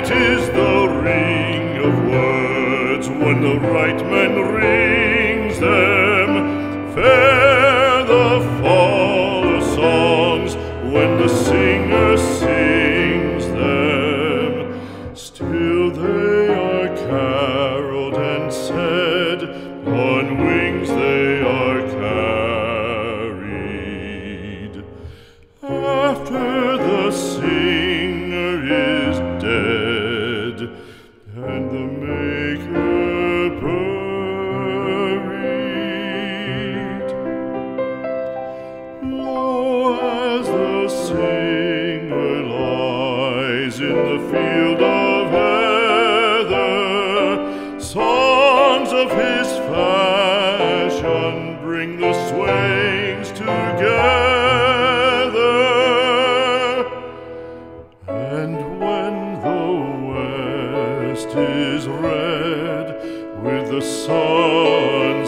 Sweet is the ring of words when the right man rings them. Fair the fall of songs when the singer sings them. Still they are caroled and said, on wings they are carried. After the singer is dead and the maker buried, lo, as the singer lies in the field of heather, songs of his fashion bring the swains together. And when the west is red with the sunset